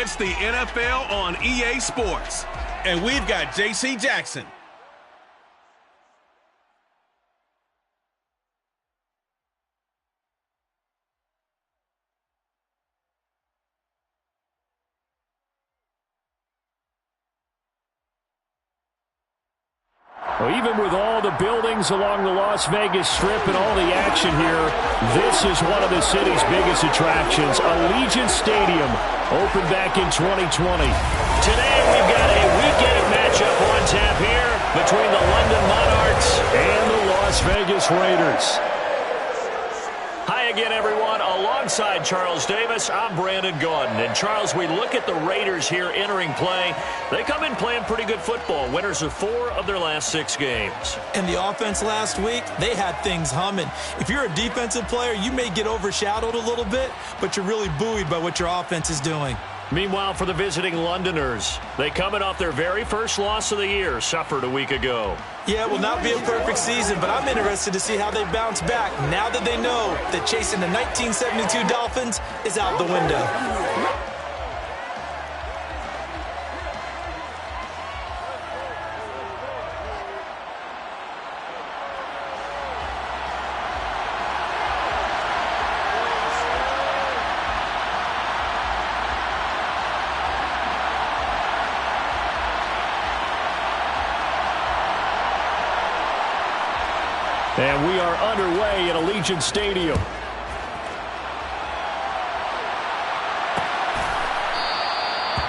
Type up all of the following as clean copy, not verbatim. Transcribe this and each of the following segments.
It's the NFL on EA Sports. And we've got J.C. Jackson. Well, even with all the buildings along the Las Vegas Strip and all the action here, this is one of the city's biggest attractions. Allegiant Stadium opened back in 2020. Today we've got a weekend matchup on tap here between the London Monarchs and the Las Vegas Raiders. Hi again, everyone. Alongside Charles Davis, I'm Brandon Gaudin. And Charles, we look at the Raiders here entering play. They come in playing pretty good football. Winners of 4 of their last 6 games. And the offense last week, they had things humming. If you're a defensive player, you may get overshadowed a little bit, but you're really buoyed by what your offense is doing. Meanwhile, for the visiting Londoners, they coming off their very first loss of the year, suffered a week ago. Yeah, it will not be a perfect season, but I'm interested to see how they bounce back now that they know that chasing the 1972 Dolphins is out the window. And we are underway at Allegiant Stadium.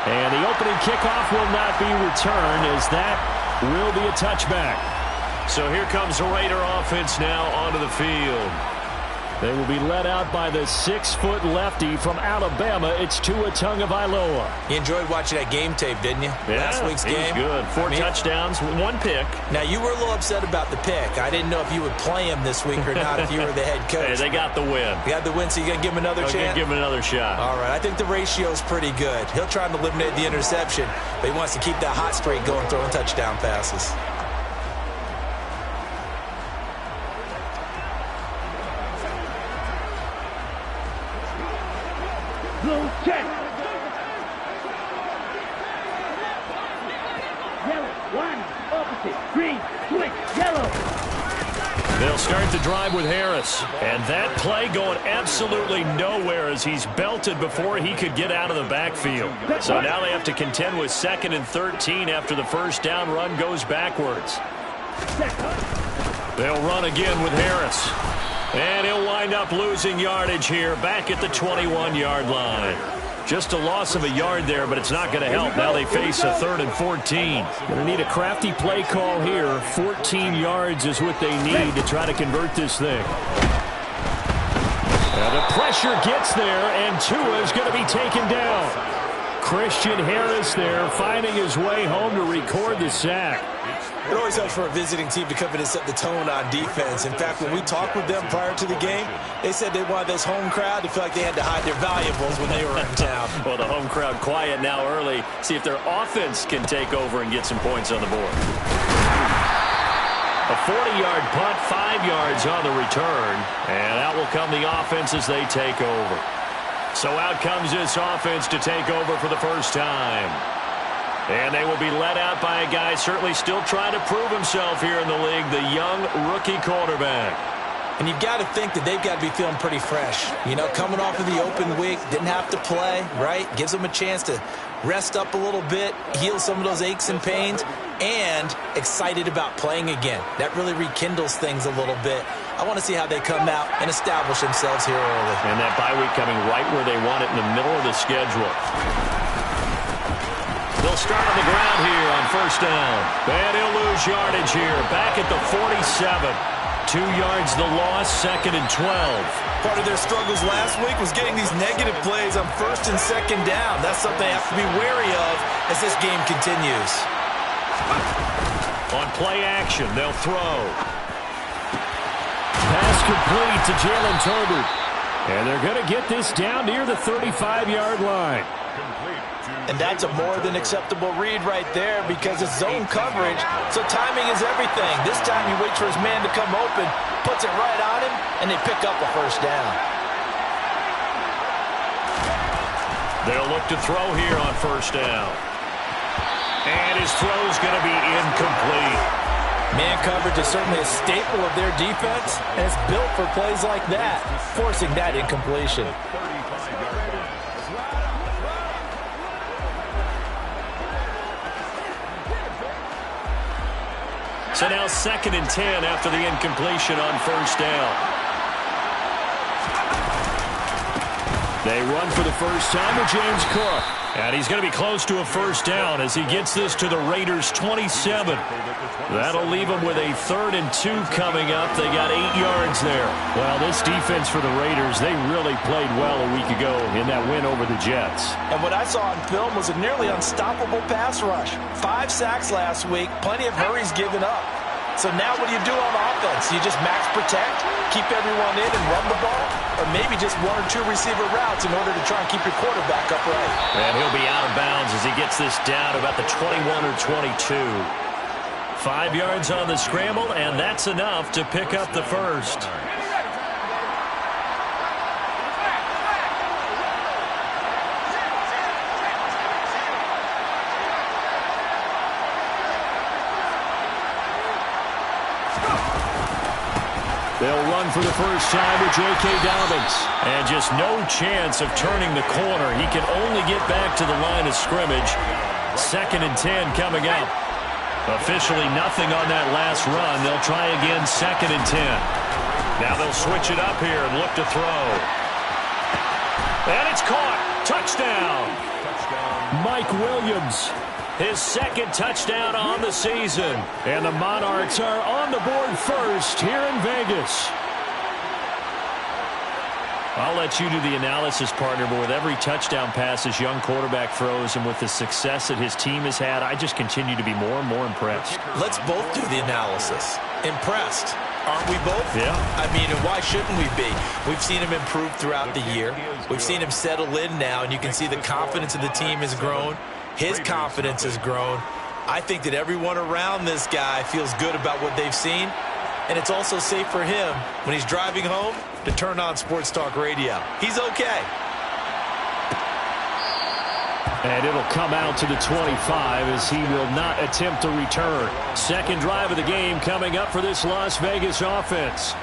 And the opening kickoff will not be returned, as that will be a touchback. So here comes the Raider offense now onto the field. They will be led out by the 6-foot lefty from Alabama. It's Tua Tagovailoa. You enjoyed watching that game tape, didn't you? Yeah, last week's game. Good. 4 touchdowns, 1 pick. Now, you were a little upset about the pick. I didn't know if you would play him this week or not if you were the head coach. Hey, they got the win. They got the win, so you're going to give him another chance? Give him another shot. All right, I think the ratio's pretty good. He'll try and eliminate the interception, but he wants to keep that hot streak going, throwing touchdown passes. Blue check. Yellow, 1, opposite, green, switch, yellow. They'll start the drive with Harris. And that play going absolutely nowhere as he's belted before he could get out of the backfield. So now they have to contend with 2nd and 13 after the first down run goes backwards. They'll run again with Harris. And he'll wind up losing yardage here back at the 21-yard line. Just a loss of a yard there, but it's not going to help. Now they face a 3rd and 14. Going to need a crafty play call here. 14 yards is what they need to try to convert this thing. Now the pressure gets there, and Tua is going to be taken down. Christian Harris there finding his way home to record the sack. It always helps for a visiting team to come in and set the tone on defense. In fact, when we talked with them prior to the game, they said they wanted this home crowd to feel like they had to hide their valuables when they were in town. Well, the home crowd quiet now early. See if their offense can take over and get some points on the board. A 40-yard punt, 5 yards on the return. And out will come the offense as they take over. So out comes this offense to take over for the first time. And they will be led out by a guy certainly still trying to prove himself here in the league, the young rookie quarterback. And you've got to think that they've got to be feeling pretty fresh. You know, coming off of the open week, didn't have to play, right? Gives them a chance to rest up a little bit, heal some of those aches and pains, and excited about playing again. That really rekindles things a little bit. I want to see how they come out and establish themselves here early. And that bye week coming right where they want it in the middle of the schedule. They'll start on the ground here on first down. And he'll lose yardage here back at the 47. 2 yards the loss, 2nd and 12. Part of their struggles last week was getting these negative plays on 1st and 2nd down. That's something they have to be wary of as this game continues. On play action, they'll throw. Pass complete to Jalen Tolbert. And they're going to get this down near the 35-yard line. And that's a more than acceptable read right there because it's zone coverage, so timing is everything. This time he waits for his man to come open, puts it right on him, and they pick up a first down. They'll look to throw here on first down. And his throw's going to be incomplete. Man coverage is certainly a staple of their defense, and it's built for plays like that, forcing that incompletion. So now 2nd and 10 after the incompletion on first down. They run for the first time with James Cook. And he's going to be close to a first down as he gets this to the Raiders' 27. That'll leave them with a 3rd and 2 coming up. They got 8 yards there. Well, this defense for the Raiders, they really played well a week ago in that win over the Jets. And what I saw on film was a nearly unstoppable pass rush. 5 sacks last week, plenty of hurries given up. So now what do you do on offense? You just max protect, keep everyone in and run the ball? Or maybe just 1 or 2 receiver routes in order to try and keep your quarterback upright? And he'll be out of bounds as he gets this down about the 21 or 22. 5 yards on the scramble, and that's enough to pick up the first. They'll run for the first time with J.K. Dobbins. And just no chance of turning the corner. He can only get back to the line of scrimmage. 2nd and 10 coming up. Officially nothing on that last run. They'll try again 2nd and 10. Now they'll switch it up here and look to throw. And it's caught. Touchdown. Mike Williams. His 2nd touchdown on the season. And the Monarchs are on the board first here in Vegas. I'll let you do the analysis, partner, but with every touchdown pass this young quarterback throws and with the success that his team has had, I just continue to be more and more impressed. Let's both do the analysis. Impressed. Aren't we both? Yeah. I mean, and why shouldn't we be? We've seen him improve throughout the year. We've seen him settle in now, and you can see the confidence of the team has grown. His confidence has grown. I think that everyone around this guy feels good about what they've seen. And it's also safe for him when he's driving home to turn on Sports Talk Radio. He's okay. And it'll come out to the 25 as he will not attempt to return. 2nd drive of the game coming up for this Las Vegas offense.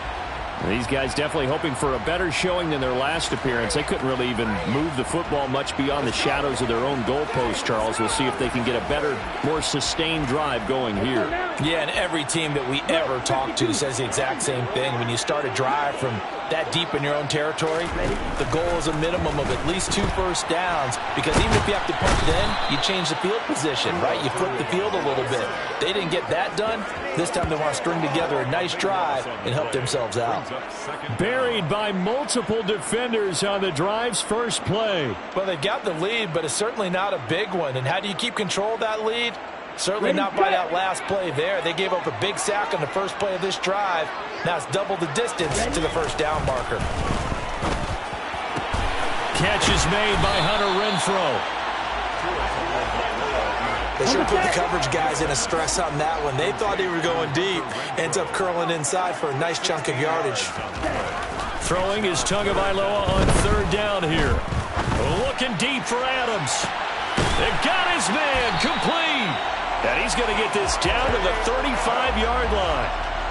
These guys definitely hoping for a better showing than their last appearance. They couldn't really even move the football much beyond the shadows of their own goalpost, Charles. We'll see if they can get a better, more sustained drive going here. Yeah, and every team that we ever talk to says the exact same thing. When you start a drive from that deep in your own territory, the goal is a minimum of at least 2 first downs, because even if you have to punt it in, you change the field position, right? You flip the field a little bit. They didn't get that done. This time they want to string together a nice drive and help themselves out. Buried by multiple defenders on the drive's first play. Well, they got the lead, but it's certainly not a big one. And how do you keep control of that lead? Certainly not by that last play there. They gave up a big sack on the first play of this drive. Now it's double the distance to the first down marker. Catch is made by Hunter Renfrow. They sure put the coverage guys in a stress on that one. They thought they were going deep. Ends up curling inside for a nice chunk of yardage. Throwing is Tagovailoa on 3rd down here. Looking deep for Adams. They got his man complete. And he's going to get this down to the 35-yard line.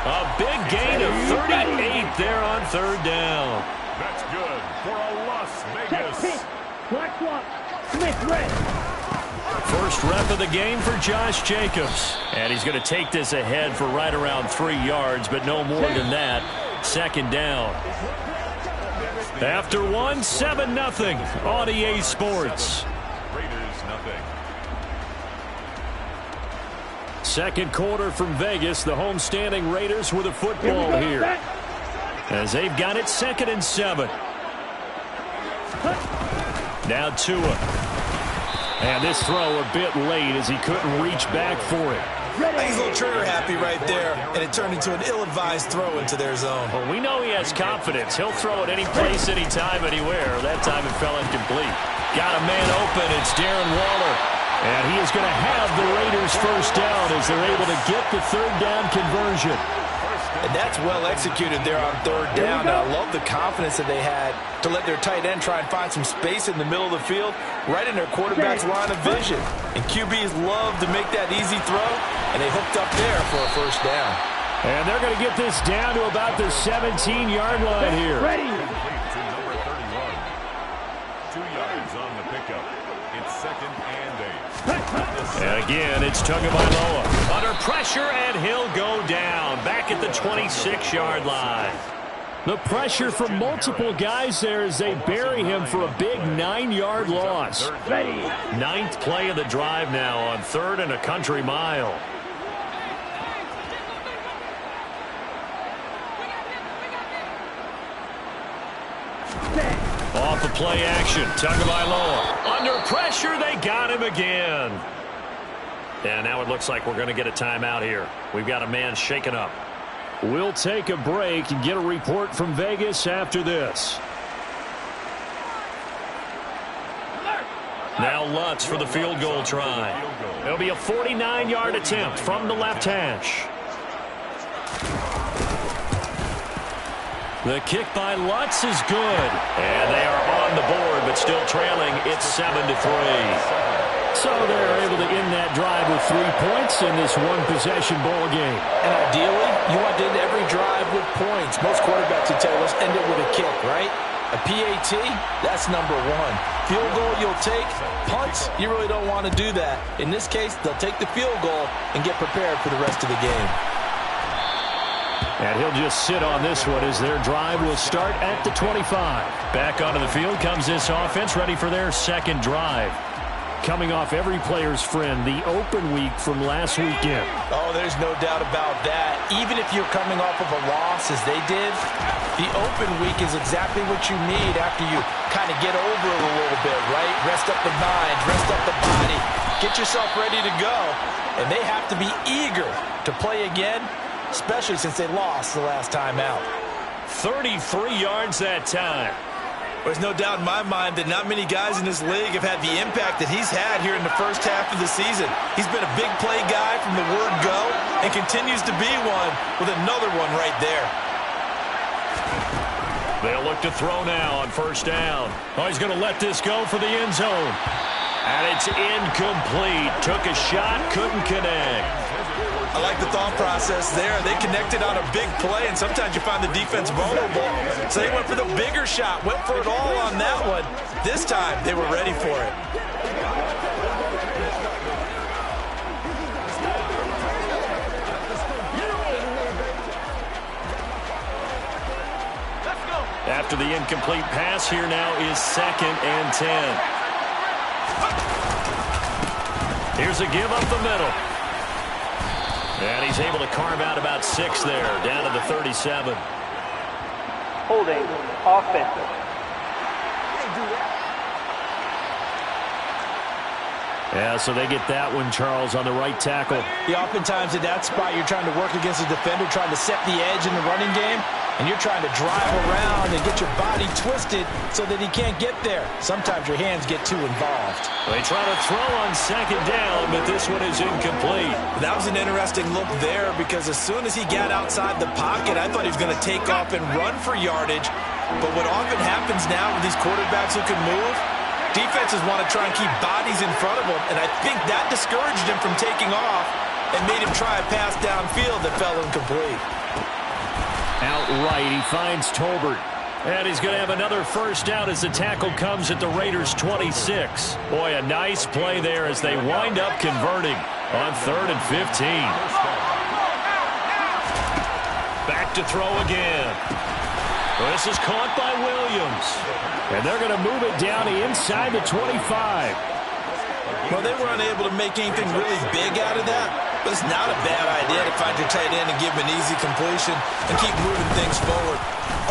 A big gain of 38 there on 3rd down. That's good for a Las Vegas. Black swap. Smith red. First rep of the game for Josh Jacobs. And he's going to take this ahead for right around 3 yards, but no more than that. 2nd down. After 1, 7-0 on EA Sports. Raiders nothing. 2nd quarter from Vegas. The homestanding Raiders with a football here. As they've got it 2nd and 7. Now Tua. And this throw a bit late as he couldn't reach back for it. He's a little trigger happy right there, and it turned into an ill-advised throw into their zone. Well, we know he has confidence. He'll throw it any place, anytime, anywhere. That time it fell incomplete. Got a man open. It's Darren Waller. And he is going to have the Raiders first down as they're able to get the 3rd down conversion. And that's well executed there on third down. And I love the confidence that they had to let their tight end try and find some space in the middle of the field, right in their quarterback's line of vision. And QBs love to make that easy throw, and they hooked up there for a first down. And they're going to get this down to about the 17-yard line here. Ready. To number 31. 2 yards on the pickup. It's 2nd and 8. And again, it's Tagovailoa under pressure, and he'll go down back at the 26-yard line. The pressure from multiple guys there as they bury him for a big 9-yard loss. Ready. 9th play of the drive now on 3rd and a country mile. Off the play action, Tagovailoa under pressure. They got him again. And now it looks like we're going to get a timeout here. We've got a man shaken up. We'll take a break and get a report from Vegas after this. Now Lutz for the field goal try. It'll be a 49-yard attempt from the left hash. The kick by Lutz is good. And they are on the board, but still trailing. It's 7-3. So they're able to end that drive with 3 points in this one-possession ball game. And ideally, you want to end every drive with points. Most quarterbacks would tell us end it with a kick, right? A PAT, that's number 1. Field goal you'll take. Punts, you really don't want to do that. In this case, they'll take the field goal and get prepared for the rest of the game. And he'll just sit on this one as their drive will start at the 25. Back onto the field comes this offense, ready for their second drive. Coming off every player's friend, the open week from last weekend. Oh, there's no doubt about that. Even if you're coming off of a loss as they did, the open week is exactly what you need after you kind of get over it a little bit, right? Rest up the mind, rest up the body, get yourself ready to go. And they have to be eager to play again, especially since they lost the last time out. 33 yards that time. There's no doubt in my mind that not many guys in this league have had the impact that he's had here in the first half of the season. He's been a big play guy from the word go and continues to be one with another one right there. They'll look to throw now on first down. Oh, he's going to let this go for the end zone. And it's incomplete. Took a shot, couldn't connect. I like the thought process there. They connected on a big play, and sometimes you find the defense vulnerable. So they went for the bigger shot, went for it all on that one. This time, they were ready for it. After the incomplete pass, here now is 2nd and 10. Here's a give up the middle. And he's able to carve out about 6 there, down to the 37. Holding. Offensive. Yeah, so they get that one, Charles, on the right tackle. Yeah, oftentimes at that spot, you're trying to work against a defender, trying to set the edge in the running game, and you're trying to drive around and get your body twisted so that he can't get there. Sometimes your hands get too involved. They try to throw on 2nd down, but this one is incomplete. That was an interesting look there because as soon as he got outside the pocket, I thought he was going to take off and run for yardage. But what often happens now with these quarterbacks who can move, defenses want to try and keep bodies in front of them, and I think that discouraged him from taking off and made him try a pass downfield that fell incomplete. Outright, he finds Tolbert. And he's going to have another first down as the tackle comes at the Raiders' 26. Boy, a nice play there as they wind up converting on 3rd and 15. Back to throw again. This is caught by Williams. And they're going to move it down inside the 25. Well, they were unable to make anything really big out of that, but it's not a bad idea to find your tight end and give him an easy completion and keep moving things forward.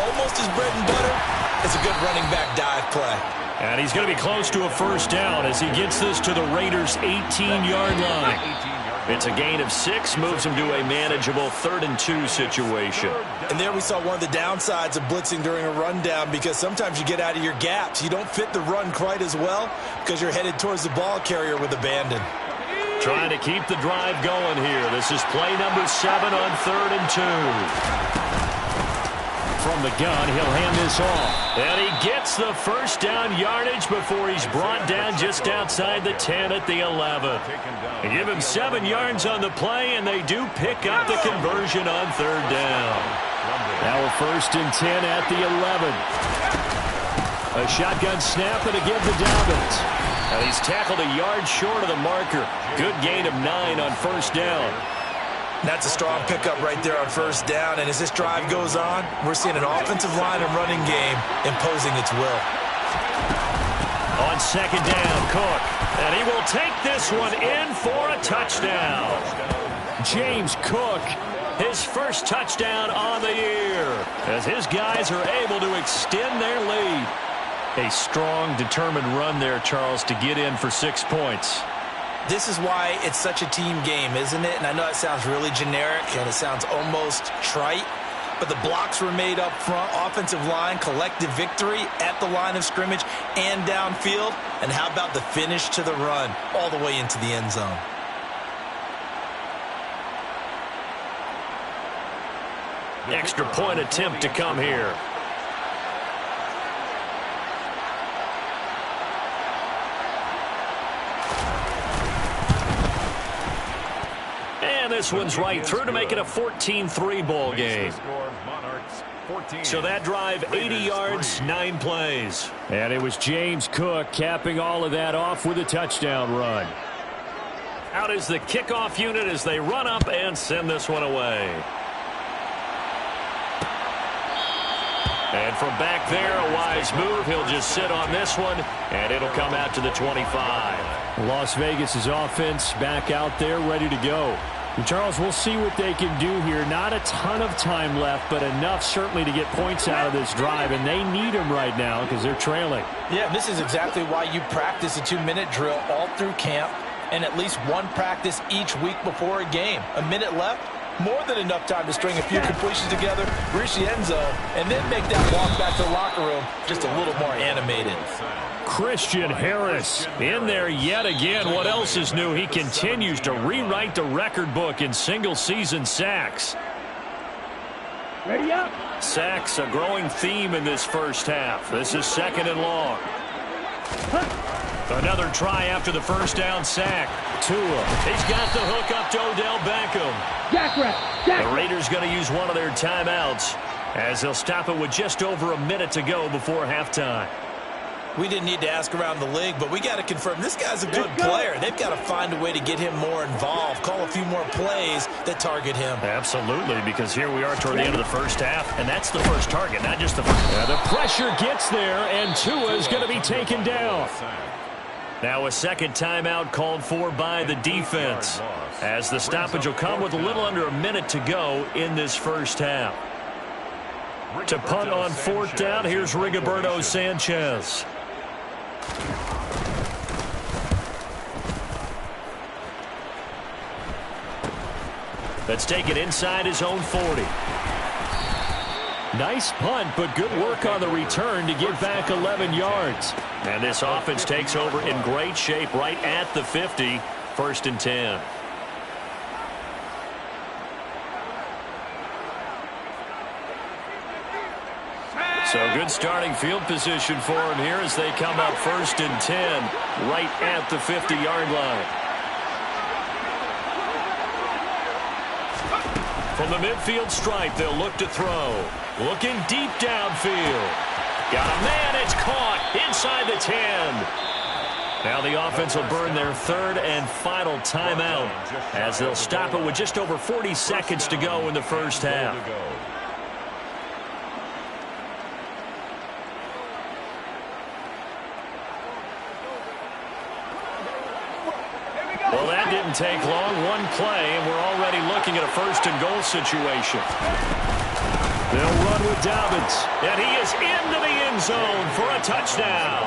Almost as bread and butter as a good running back dive play. And he's going to be close to a first down as he gets this to the Raiders' 18-yard line. It's a gain of 6, moves him to a manageable 3rd and 2 situation. And there we saw one of the downsides of blitzing during a rundown because sometimes you get out of your gaps. You don't fit the run quite as well because you're headed towards the ball carrier with abandon. Trying to keep the drive going here. This is play number 7 on 3rd and 2. From the gun, he'll hand this off. And he gets the first down yardage before he's brought down just outside the 10 at the 11. They give him 7 yards on the play, and they do pick up the conversion on 3rd down. Now a 1st and 10 at the 11. A shotgun snap and a give to Dobbins. And he's tackled a yard short of the marker. Good gain of 9 on 1st down. That's a strong pickup right there on 1st down. And as this drive goes on, we're seeing an offensive line and running game imposing its will. On 2nd down, Cook. And he will take this one in for a touchdown. James Cook, his first touchdown on the year, as his guys are able to extend their lead. A strong, determined run there, Charles, to get in for 6 points. This is why it's such a team game, isn't it? And I know it sounds really generic and it sounds almost trite, but the blocks were made up front, offensive line, collective victory at the line of scrimmage and downfield. And how about the finish to the run all the way into the end zone? Extra point attempt to come here. And this one's right through to make it a 14-3 ball game. So that drive, 80 yards, 9 plays. And it was James Cook capping all of that off with a touchdown run. Out is the kickoff unit as they run up and send this one away. And from back there, a wise move. He'll just sit on this one, and it'll come out to the 25. Las Vegas's offense back out there ready to go. And Charles, we'll see what they can do here. Not a ton of time left, but enough certainly to get points out of this drive, and they need them right now because they're trailing. Yeah, this is exactly why you practice a 2-minute drill all through camp and at least one practice each week before a game. A minute left, more than enough time to string a few completions together, reach the end zone, and then make that walk back to the locker room just a little more animated. Christian Harris in there yet again. What else is new? He continues to rewrite the record book in single-season sacks. Ready up. Sacks, a growing theme in this first half. This is 2nd and long. Another try after the first down sack. Tua, he's got the hook up to Odell Beckham. The Raiders going to use one of their timeouts as they'll stop it with just over a minute to go before halftime. We didn't need to ask around the league, but we got to confirm this guy's a good player. They've got to find a way to get him more involved, call a few more plays that target him. Absolutely, because here we are toward the end of the first half, and that's the first target, not just the first. Yeah, the pressure gets there, and Tua is going to be taken down. Now a second timeout called for by the defense, as the stoppage will come with a little under a minute to go in this first half. To punt on 4th down, here's Rigoberto Sanchez. That's taken inside his own 40. Nice punt, but good work on the return to get back 11 yards. And this offense takes over in great shape right at the 50, 1st and 10. So good starting field position for him here as they come up 1st and 10 right at the 50-yard line. From the midfield stripe, they'll look to throw. Looking deep downfield. Got a man, it's caught inside the 10. Now the offense will burn their 3rd and final timeout as they'll stop it with just over 40 seconds to go in the first half. Well, that didn't take long. One play, and we're already looking at a 1st and goal situation. They'll run with Dobbins, and he is into the end zone for a touchdown.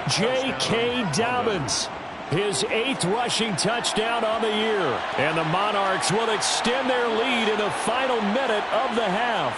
J.K. Dobbins, his 8th rushing touchdown on the year. And the Monarchs will extend their lead in the final minute of the half.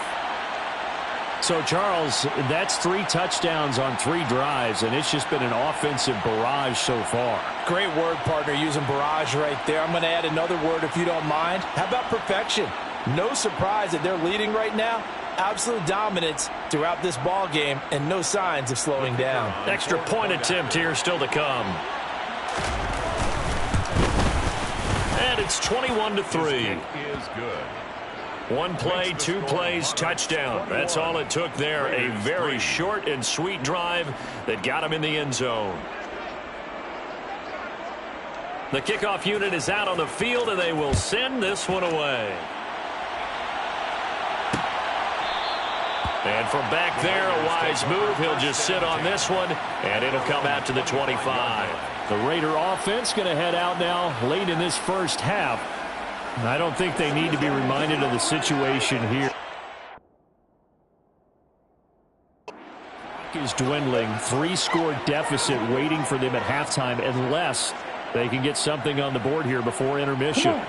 So, Charles, that's 3 touchdowns on 3 drives, and it's just been an offensive barrage so far. Great word, partner, using barrage right there. I'm going to add another word if you don't mind. How about perfection? No surprise that they're leading right now. Absolute dominance throughout this ball game and no signs of slowing down. Extra point attempt here still to come. And it's 21-3. Is good. 1 play, 2 plays, touchdown. That's all it took there. A very short and sweet drive that got him in the end zone. The kickoff unit is out on the field, and they will send this one away. And from back there, a wise move. He'll just sit on this one, and it'll come out to the 25. The Raider offense going to head out now late in this first half. I don't think they need to be reminded of the situation here. Is dwindling. 3-score deficit waiting for them at halftime unless they can get something on the board here before intermission.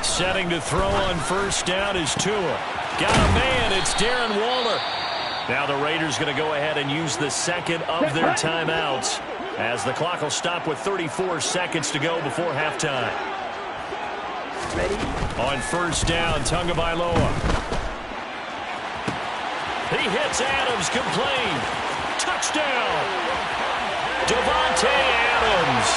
Setting to throw on first down is Tua. Got a man. It's Darren Waller. Now the Raiders going to go ahead and use the second of their timeouts as the clock will stop with 34 seconds to go before halftime. Ready? On first down, Tagovailoa. He hits Adams, complete. Touchdown. Davante Adams,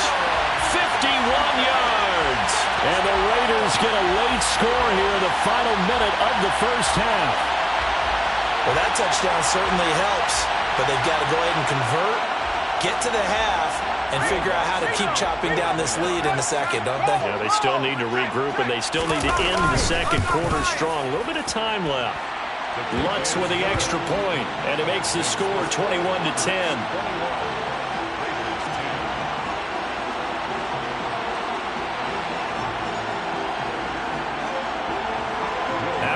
51 yards. And the Raiders get a late score here in the final minute of the first half. Well, that touchdown certainly helps, but they've got to go ahead and convert, get to the half, and figure out how to keep chopping down this lead in the second, don't they? Yeah, they still need to regroup, and they still need to end the second quarter strong. A little bit of time left. Lutz with the extra point, and it makes the score 21-10.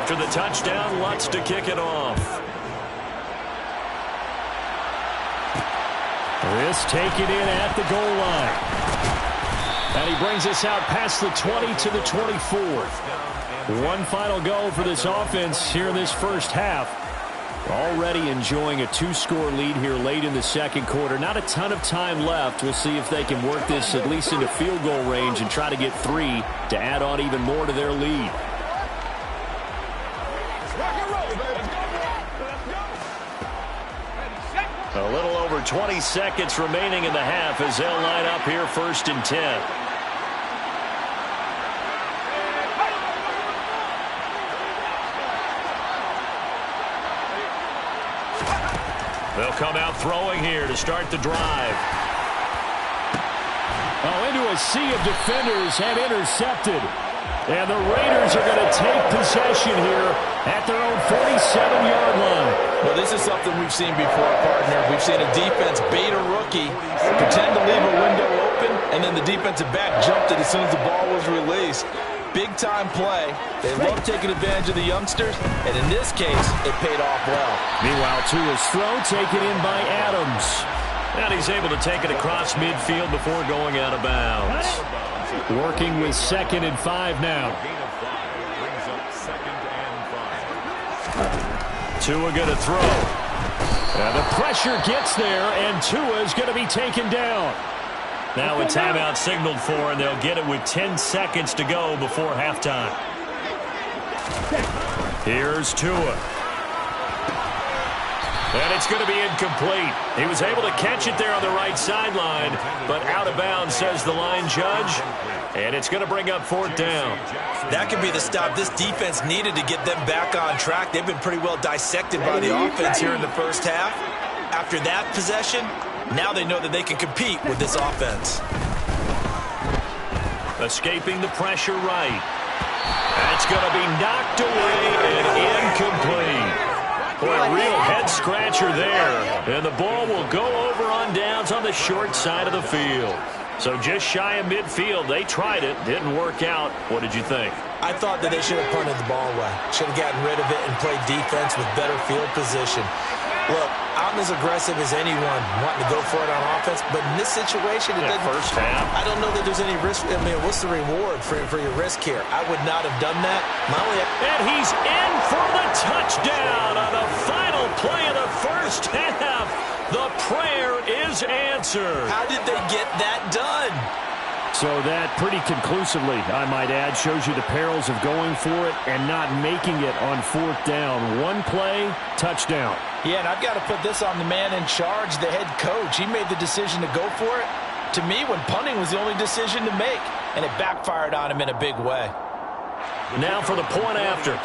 After the touchdown, Lutz to kick it off. This taken in at the goal line. And he brings us out past the 20 to the 24. One final go for this offense here in this first half. Already enjoying a 2-score lead here late in the second quarter. Not a ton of time left. We'll see if they can work this at least into field goal range and try to get 3 to add on even more to their lead. A little over 20 seconds remaining in the half as they'll line up here first and 10. They'll come out throwing here to start the drive. Oh, into a sea of defenders and intercepted. And the Raiders are going to take possession here at their own 47-yard line. Well, this is something we've seen before, partner. We've seen a defense bait a rookie, pretend to leave a window open, and then the defensive back jumped it as soon as the ball was released. Big-time play. They love taking advantage of the youngsters, and in this case, it paid off well. Meanwhile, Tua's throw taken in by Adams. And he's able to take it across midfield before going out of bounds. Working with 2nd and 5 now. Brings up 2nd and 5. Tua going to throw. And the pressure gets there, and Tua is going to be taken down. Now a timeout signaled for, and they'll get it with 10 seconds to go before halftime. Here's Tua. And it's going to be incomplete. He was able to catch it there on the right sideline, but out of bounds, says the line judge. And it's going to bring up 4th down. That could be the stop this defense needed to get them back on track. They've been pretty well dissected by the offense here in the first half. After that possession, now they know that they can compete with this offense. Escaping the pressure right. And it's going to be knocked away and incomplete. Boy, a real head-scratcher there. And the ball will go over on downs on the short side of the field. So just shy of midfield. They tried it. Didn't work out. What did you think? I thought that they should have punted the ball away. Should have gotten rid of it and played defense with better field position. Look, I'm I'm as aggressive as anyone wanting to go for it on offense, but in this situation, it doesn't. First half. I don't know that there's any risk. I mean, what's the reward for your risk here? I would not have done that. And he's in for the touchdown on the final play of the first half. The prayer is answered. How did they get that done? So that pretty conclusively, I might add, shows you the perils of going for it and not making it on fourth down. One play, touchdown. Yeah, and I've got to put this on the man in charge, the head coach. He made the decision to go for it. To me, when punting was the only decision to make, and it backfired on him in a big way. Now for the point after.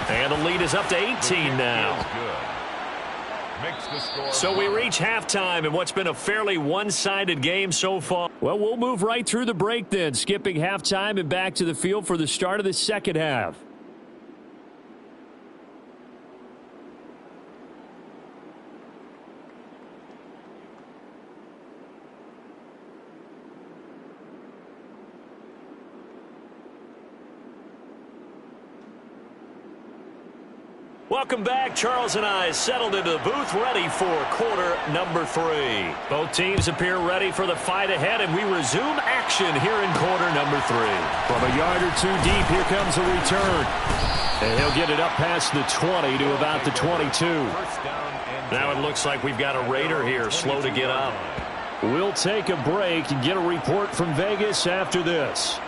And the lead is up to 18 now. So we reach halftime in what's been a fairly one-sided game so far. Well, we'll move right through the break then, skipping halftime and back to the field for the start of the second half. Welcome back. Charles and I settled into the booth, ready for quarter number 3. Both teams appear ready for the fight ahead, and we resume action here in quarter number 3. From a yard or two deep, here comes a return. And he'll get it up past the 20 to about the 22. Now it looks like we've got a Raider here, slow to get up. We'll take a break and get a report from Vegas after this.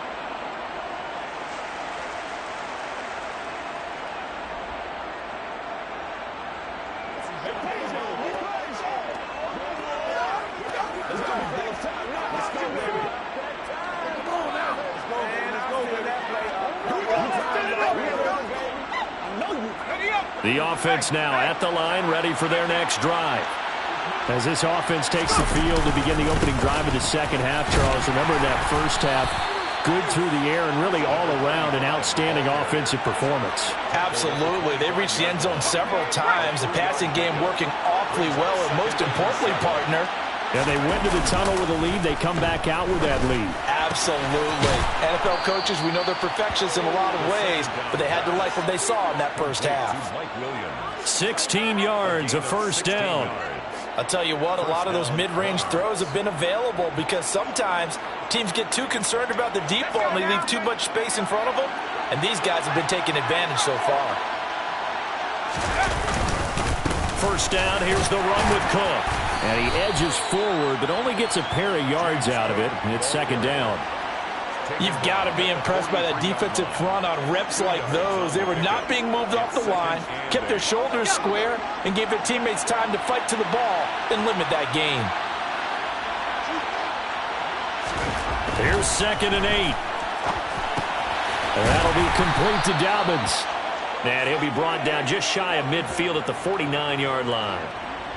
The offense now at the line, ready for their next drive. As this offense takes the field to begin the opening drive of the second half, Charles, remember in that first half, good through the air and really all around an outstanding offensive performance. Absolutely. They reached the end zone several times. The passing game working awfully well, and most importantly, partner, yeah, they went to the tunnel with a lead. They come back out with that lead. Absolutely. NFL coaches, we know they're perfectionists in a lot of ways, but they had to like what they saw in that first half. 16 yards, a first down. I'll tell you what, a lot of those mid-range throws have been available because sometimes teams get too concerned about the deep ball and they leave too much space in front of them, and these guys have been taking advantage so far. First down, here's the run with Cook. And he edges forward, but only gets a pair of yards out of it. And it's second down. You've got to be impressed by that defensive front on reps like those. They were not being moved off the line, kept their shoulders square, and gave their teammates time to fight to the ball and limit that gain. Here's 2nd and 8. And that'll be complete to Dobbins. And he'll be brought down just shy of midfield at the 49-yard line.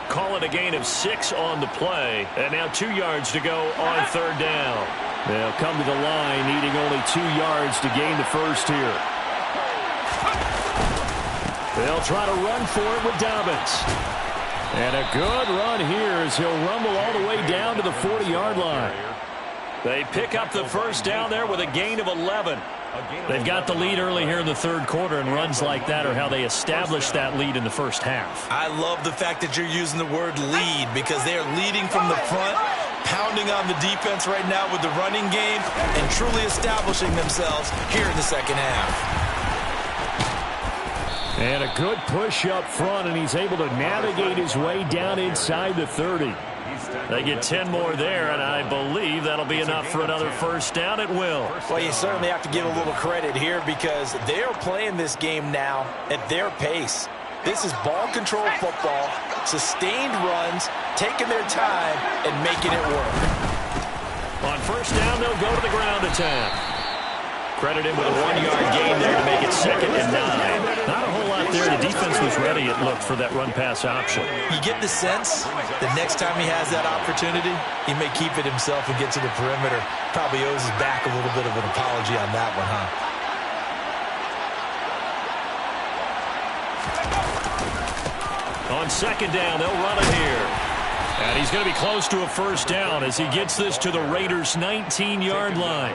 Call it a gain of 6 on the play. And now 2 yards to go on third down. They'll come to the line needing only 2 yards to gain the first here. They'll try to run for it with Dobbins. And a good run here as he'll rumble all the way down to the 40-yard line. They pick up the first down there with a gain of 11. They've got the lead early here in the third quarter, and runs like that are how they establish that lead in the first half. I love the fact that you're using the word lead because they are leading from the front, pounding on the defense right now with the running game, and truly establishing themselves here in the second half. And a good push up front, and he's able to navigate his way down inside the 30. They get 10 more there, and I believe that'll be enough for another first down. It will. Well, you certainly have to give a little credit here because they are playing this game now at their pace. This is ball control football, sustained runs, taking their time, and making it work. On first down, they'll go to the ground attack. Credit him with a 1-yard gain there to make it 2nd and 9. Not a whole lot there. The defense was ready, it looked, for that run-pass option. You get the sense that next time he has that opportunity, he may keep it himself and get to the perimeter. Probably owes his back a little bit of an apology on that one, huh? On second down, they'll run it here. And he's going to be close to a first down as he gets this to the Raiders' 19-yard line.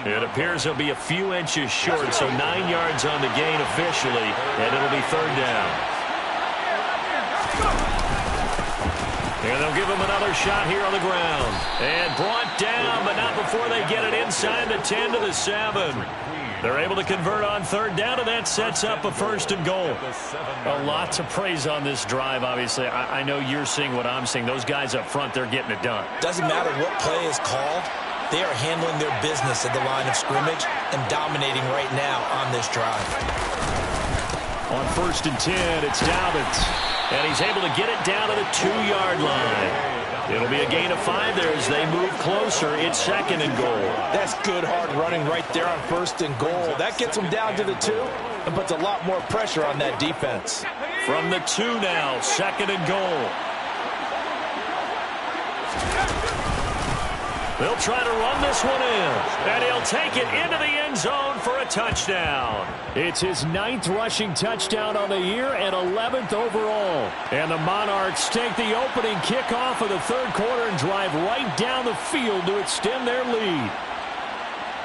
It appears he'll be a few inches short, so 9 yards on the gain officially, and it'll be third down. And they'll give him another shot here on the ground. And brought down, but not before they get it inside the 10 to the 7. They're able to convert on third down, and that sets up a first and goal. A lot to praise on this drive, obviously. I know you're seeing what I'm seeing. Those guys up front, they're getting it done. Doesn't matter what play is called. They are handling their business at the line of scrimmage and dominating right now on this drive. On first and 10, it's Dobbins. And he's able to get it down to the 2-yard line. It'll be a gain of 5 there as they move closer. It's second and goal. That's good hard running right there on first and goal. That gets them down to the 2 and puts a lot more pressure on that defense. From the 2 now, second and goal. They'll try to run this one in, and he'll take it into the end zone for a touchdown. It's his 9th rushing touchdown on the year and 11th overall. And the Monarchs take the opening kickoff of the third quarter and drive right down the field to extend their lead.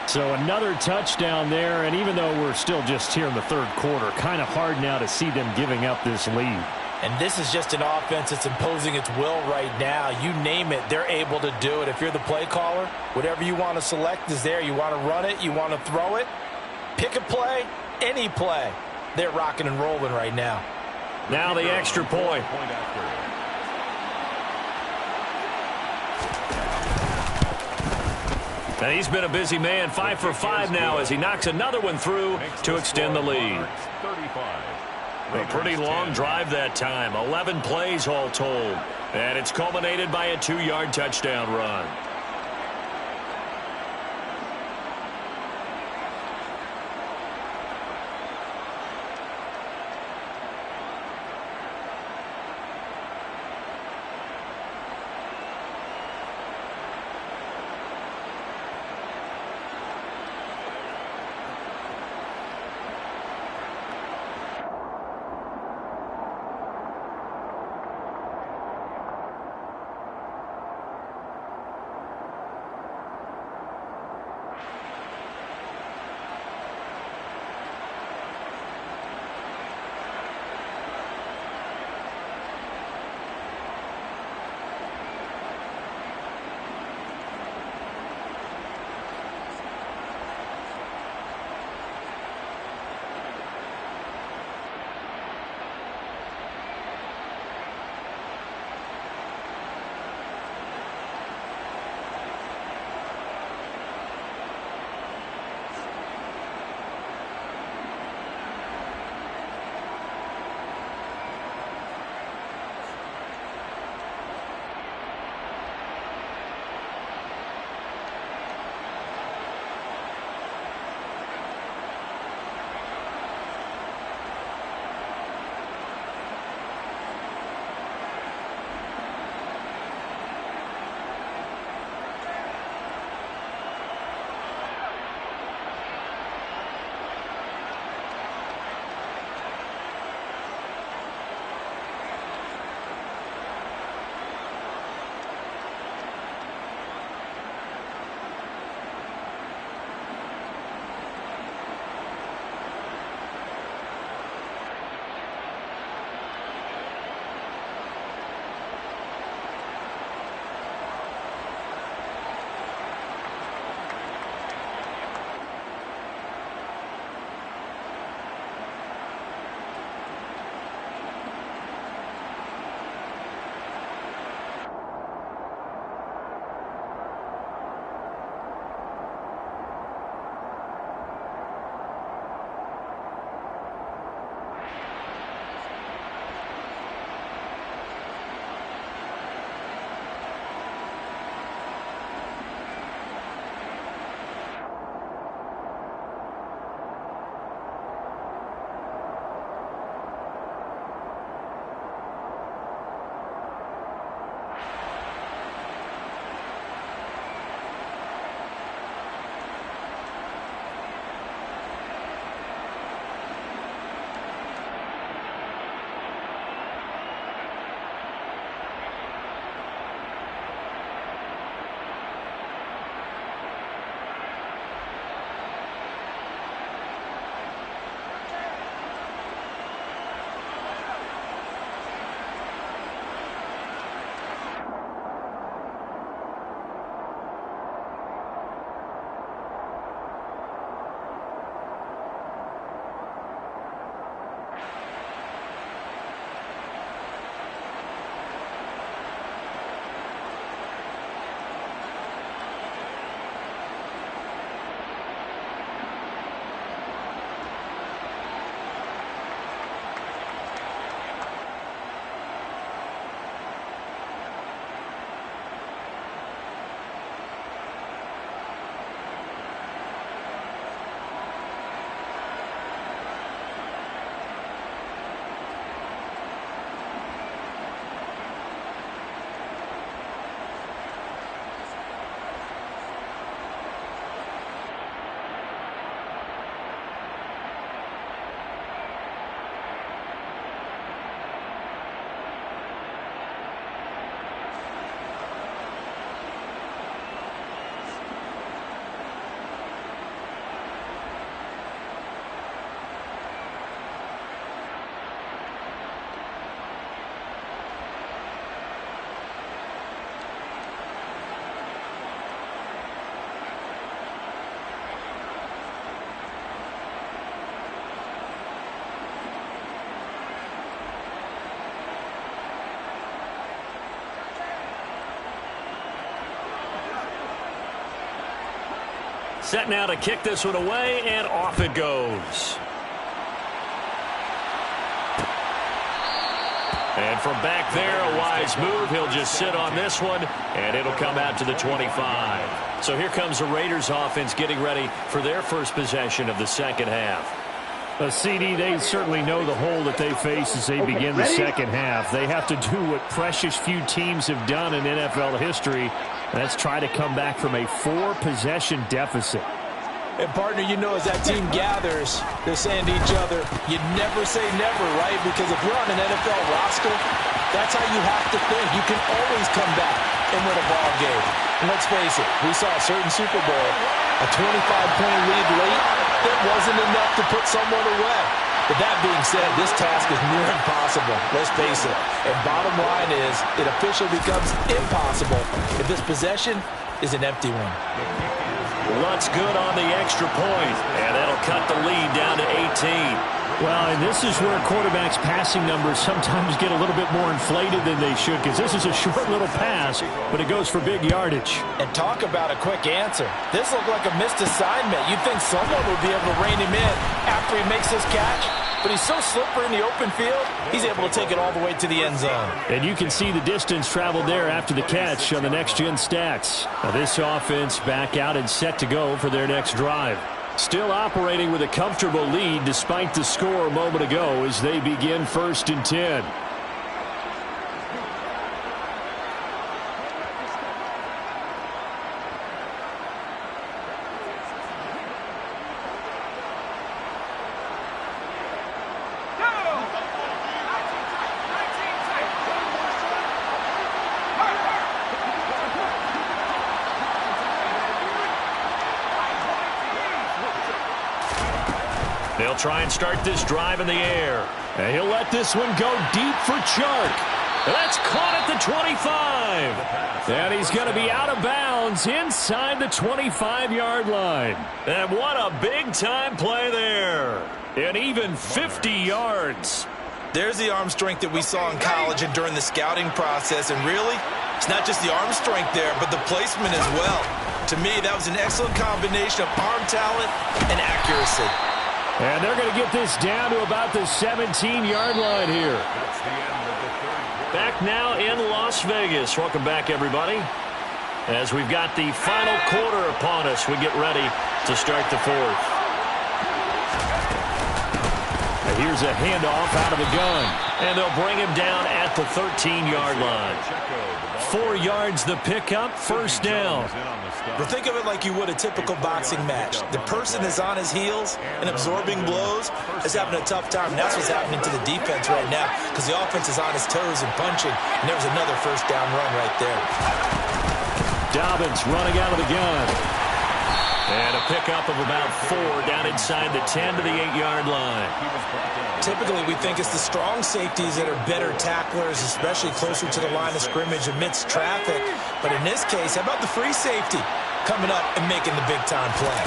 So another touchdown there, and even though we're still just here in the third quarter, kind of hard now to see them giving up this lead. And this is just an offense that's imposing its will right now. You name it, they're able to do it. If you're the play caller, whatever you want to select is there. You want to run it, you want to throw it, pick a play, any play. They're rocking and rolling right now. Now the extra point. And he's been a busy man, 5 for 5 now as he knocks another one through to extend the lead. A pretty long drive that time, 11 plays all told. And it's culminated by a 2-yard touchdown run. Set now to kick this one away, and off it goes. And from back there, a wise move. He'll just sit on this one, and it'll come out to the 25. So here comes the Raiders offense getting ready for their first possession of the second half. CD, they certainly know the hole that they face as they begin the second half. They have to do what precious few teams have done in NFL history. That's try to come back from a 4-possession deficit. And, partner, you know, as that team gathers, they're saying to each other, you never say never, right? Because if you're on an NFL roster, that's how you have to think. You can always come back and win a ball game. And let's face it, we saw a certain Super Bowl, a 25-point lead late, that wasn't enough to put someone away. But that being said, this task is near impossible, let's face it. And bottom line is, it officially becomes impossible if this possession is an empty one. What's good on the extra point, and that'll cut the lead down to 18. Well, and this is where quarterbacks' passing numbers sometimes get a little bit more inflated than they should, because this is a short little pass, but it goes for big yardage. And talk about a quick answer. This looked like a missed assignment. You'd think someone would be able to rein him in after he makes this catch, but he's so slippery in the open field, he's able to take it all the way to the end zone. And you can see the distance traveled there after the catch on the next-gen stats. Now this offense back out and set to go for their next drive. Still operating with a comfortable lead despite the score a moment ago as they begin 1st and 10. They'll try and start this drive in the air. And he'll let this one go deep for Chark. That's caught at the 25. And he's going to be out of bounds inside the 25-yard line. And what a big-time play there. And even 50 yards. There's the arm strength that we saw in college and during the scouting process. And really, it's not just the arm strength there, but the placement as well. To me, that was an excellent combination of arm talent and accuracy. And they're going to get this down to about the 17-yard line here. Back now in Las Vegas. Welcome back, everybody. As we've got the final quarter upon us, we get ready to start the fourth. And here's a handoff out of the gun. And they'll bring him down at the 13-yard line. 4 yards the pickup, first down. But think of it like you would a typical boxing match. The person is on his heels and absorbing blows is having a tough time. And that's what's happening to the defense right now because the offense is on his toes and punching. And there was another first down run right there. Dobbins running out of the gun. And a pickup of about 4 down inside the 10 to the 8-yard line. Typically, we think it's the strong safeties that are better tacklers, especially closer to the line of scrimmage amidst traffic. But in this case, how about the free safety coming up and making the big-time play?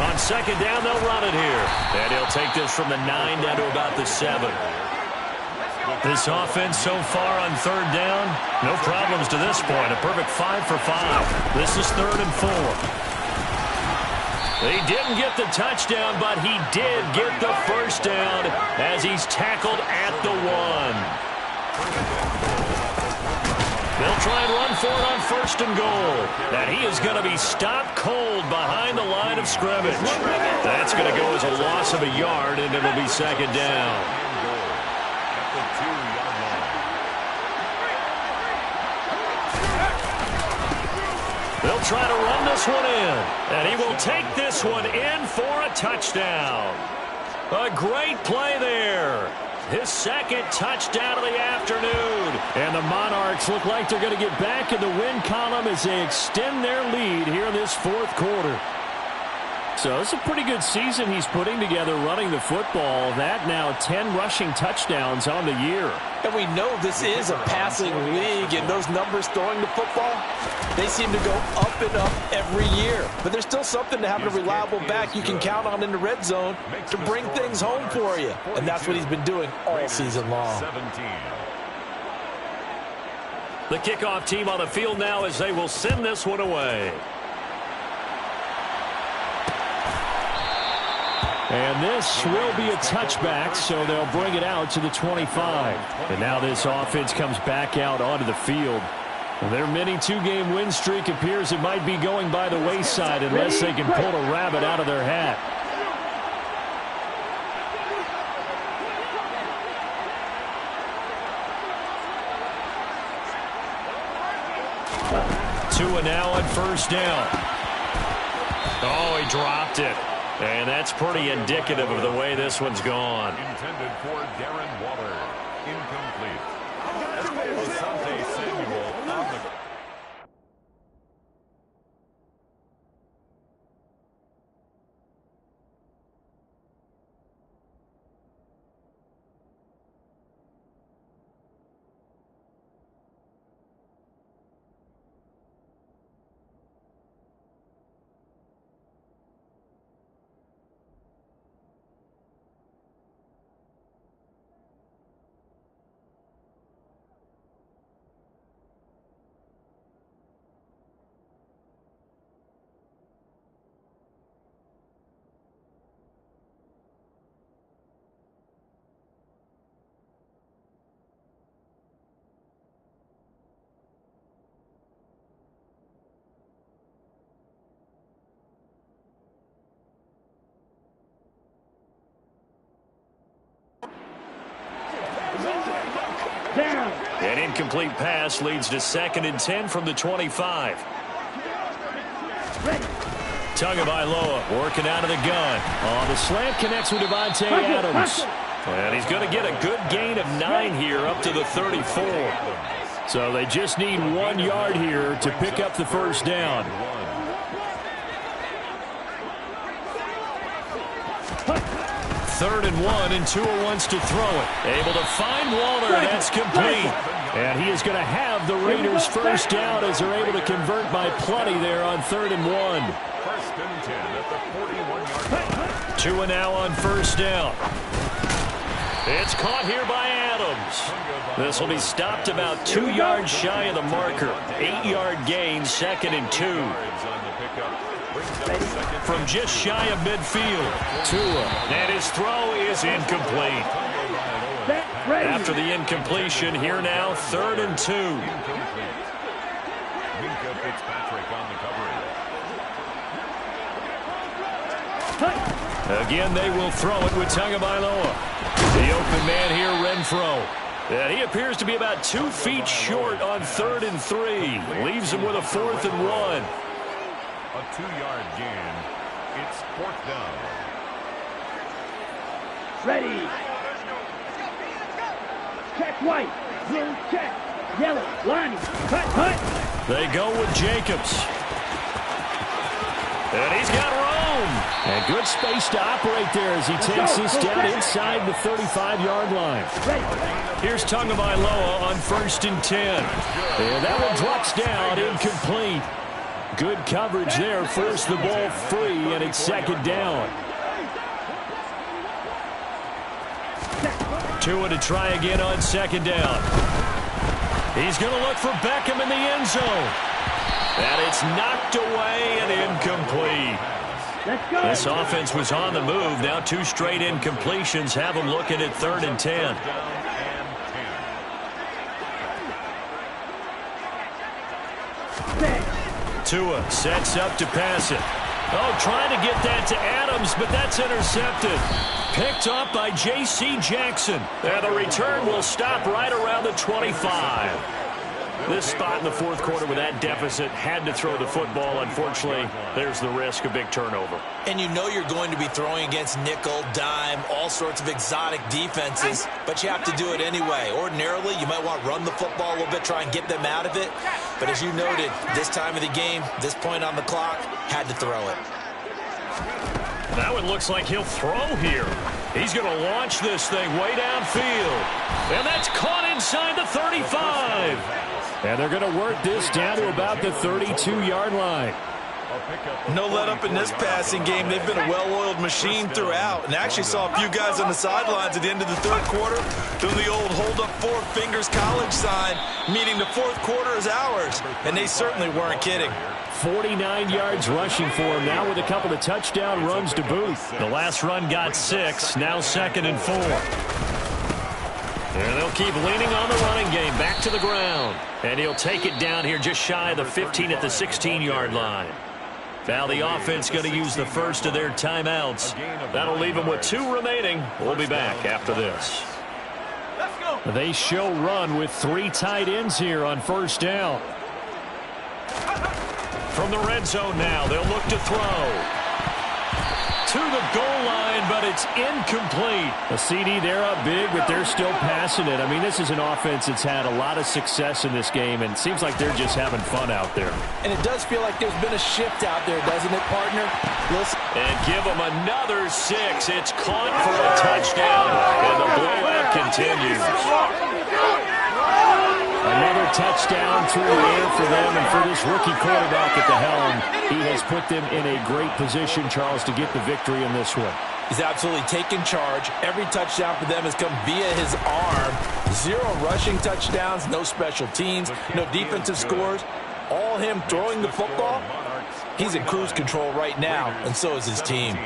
On second down, they'll run it here. And he'll take this from the 9 down to about the 7. This offense so far on third down, no problems to this point. A perfect 5 for 5. This is 3rd and 4. He didn't get the touchdown, but he did get the first down as he's tackled at the 1. They'll try and run for it on 1st and goal. And he is going to be stopped cold behind the line of scrimmage. That's going to go as a loss of a yard, and it'll be 2nd down. They'll try to run this one in, and he will take this one in for a touchdown. A great play there. His 2nd touchdown of the afternoon. And the Monarchs look like they're going to get back in the win column as they extend their lead here in this 4th quarter. So it's a pretty good season he's putting together running the football. That now 10 rushing touchdowns on the year. And we know this is a passing league, and those numbers throwing the football, they seem to go up and up every year. But there's still something to having a reliable back you can count on in the red zone to bring things home for you. And that's what he's been doing all season long. The kickoff team on the field now as they will send this one away. And this will be a touchback, so they'll bring it out to the 25. And now this offense comes back out onto the field. Their mini two-game win streak appears it might be going by the wayside unless they can pull a rabbit out of their hat. Tua now on first down. Oh, he dropped it. And that's pretty indicative of the way this one's gone. Intended for Darren Waller. Incomplete. Asante Samuel on the... An incomplete pass leads to 2nd and 10 from the 25. Tagovailoa working out of the gun. Oh, the slant connects with Davante Adams. And he's going to get a good gain of 9 here up to the 34. So they just need 1 yard here to pick up the first down. Third and 1, and Tua wants to throw it. Able to find Waller. That's complete. And he is going to have the Raiders first down as they're able to convert by plenty there on 3rd and 1. First and 10 at the 41-yard line. Tua now on first down. It's caught here by Adams. This will be stopped about 2 yards shy of the marker. 8-yard gain, 2nd and 2. From just shy of midfield, Tua, and his throw is incomplete. After the incompletion, here now, 3rd and 2. Minka Fitzpatrick on the coverage. Again, they will throw it with Tagovailoa. The open man here, Renfro. And he appears to be about 2 feet short on 3rd and 3. Leaves him with a 4th and 1. A 2-yard gain. It's 4th down. Ready. Check white. Blue check. Yellow. Line. Cut. They go with Jacobs. And he's got room. And good space to operate there as he takes this down inside the 35-yard line. Here's Tagovailoa on 1st and 10. And that one drops down, incomplete. Good coverage there, forced the ball free, and it's 2nd down. Tua to try again on 2nd down. He's going to look for Beckham in the end zone. And it's knocked away and incomplete. This offense was on the move. Now 2 straight incompletions have them looking at 3rd and 10. Tua sets up to pass it. Oh, trying to get that to Adams, but that's intercepted. Picked up by J.C. Jackson. And the return will stop right around the 25. This spot in the 4th quarter with that deficit, had to throw the football. Unfortunately, there's the risk of big turnover. And you know you're going to be throwing against nickel, dime, all sorts of exotic defenses, but you have to do it anyway. Ordinarily, you might want to run the football a little bit, try and get them out of it. But as you noted, this time of the game, this point on the clock, had to throw it. That one looks like he'll throw here. He's going to launch this thing way downfield. And that's caught inside the 35. And they're going to work this down to about the 32-yard line. No let up in this passing game. They've been a well-oiled machine throughout. And actually saw a few guys on the sidelines at the end of the 3rd quarter doing the old hold hold up four fingers college sign, meaning the fourth quarter is ours. And they certainly weren't kidding. 49 yards rushing for him now with a couple of touchdown runs to boot. The last run got 6, now 2nd and 4. And they'll keep leaning on the running game. Back to the ground. And he'll take it down here just shy of the 15 at the 16-yard line. Now the offense going to use the first of their timeouts. That'll leave them with 2 remaining. We'll be back after this. They show run with 3 tight ends here on first down. From the red zone now, they'll look to throw. To the goal line, but it's incomplete. A CD, they're up big, but they're still passing it. I mean, this is an offense that's had a lot of success in this game, and it seems like they're just having fun out there. And it does feel like there's been a shift out there, doesn't it, partner? Listen. And give them another 6. It's caught for a touchdown, and the blowout continues. Another touchdown through the air for them, and for this rookie quarterback at the helm, he has put them in a great position, Charles, to get the victory in this one. He's absolutely taken charge. Every touchdown for them has come via his arm. 0 rushing touchdowns, no special teams, no defensive scores. All him throwing the football. He's in cruise control right now, and so is his team.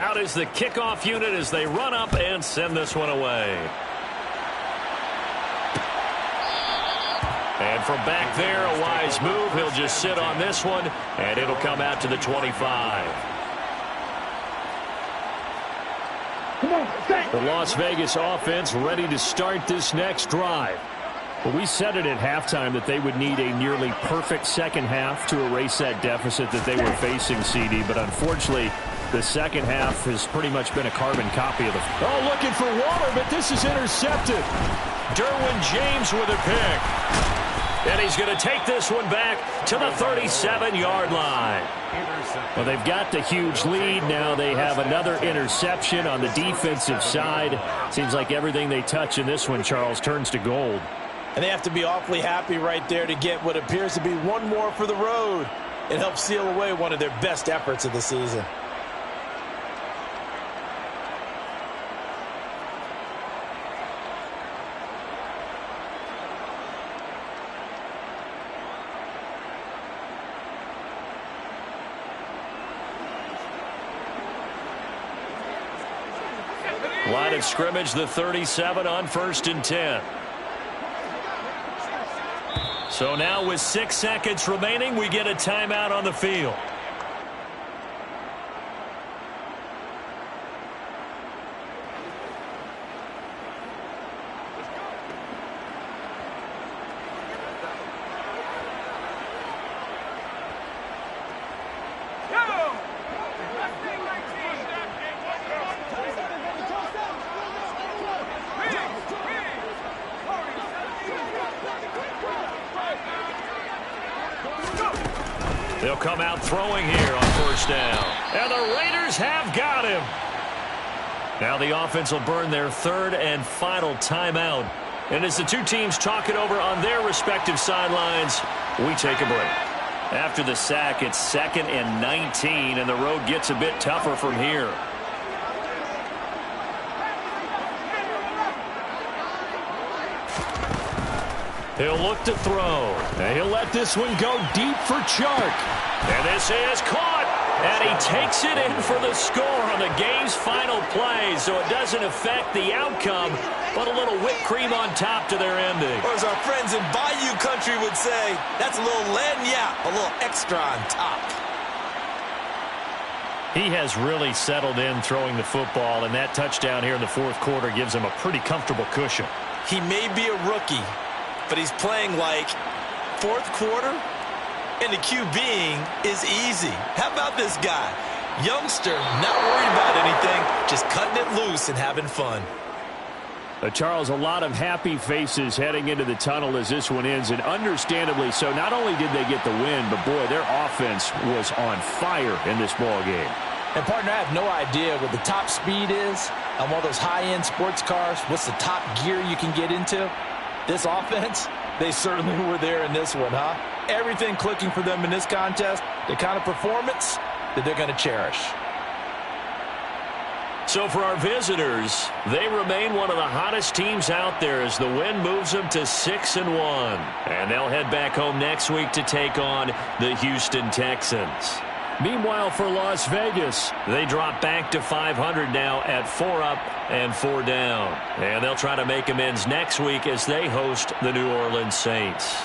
Out is the kickoff unit as they run up and send this one away. And from back there, a wise move. He'll just sit on this one, and it'll come out to the 25. The Las Vegas offense ready to start this next drive. Well, we said it at halftime that they would need a nearly perfect second half to erase that deficit that they were facing, CD, but unfortunately, the second half has pretty much been a carbon copy of the... Oh, looking for Waller, but this is intercepted. Derwin James with a pick. And he's going to take this one back to the 37-yard line. Well, they've got the huge lead. Now they have another interception on the defensive side. Seems like everything they touch in this one, Charles, turns to gold. And they have to be awfully happy right there to get what appears to be one more for the road. It helps seal away one of their best efforts of the season. Line of scrimmage, the 37 on 1st and 10. So now with 6 seconds remaining, we get a timeout on the field. They'll come out throwing here on 1st down. And the Raiders have got him. Now the offense will burn their 3rd and final timeout. And as the two teams talk it over on their respective sidelines, we take a break. After the sack, it's 2nd and 19, and the road gets a bit tougher from here. He'll look to throw. And he'll let this one go deep for Chark. And this is caught. And he takes it in for the score on the game's final play. So it doesn't affect the outcome, but a little whipped cream on top to their ending. Or as our friends in Bayou Country would say, that's a little lagniappe, a little extra on top. He has really settled in throwing the football, and that touchdown here in the 4th quarter gives him a pretty comfortable cushion. He may be a rookie, but he's playing like 4th quarter, and the QBing is easy. How about this guy? Youngster, not worried about anything, just cutting it loose and having fun. Charles, a lot of happy faces heading into the tunnel as this one ends, and understandably so. Not only did they get the win, but boy, their offense was on fire in this ball game. And partner, I have no idea what the top speed is on one of those high-end sports cars. What's the top gear you can get into? This offense, They certainly were there in this one, huh? Everything clicking for them in this contest, the kind of performance that they're going to cherish. So for our visitors, they remain one of the hottest teams out there as the win moves them to 6-1. And they'll head back home next week to take on the Houston Texans. Meanwhile, for Las Vegas, they drop back to 500 now at 4 up and 4 down. And they'll try to make amends next week as they host the New Orleans Saints.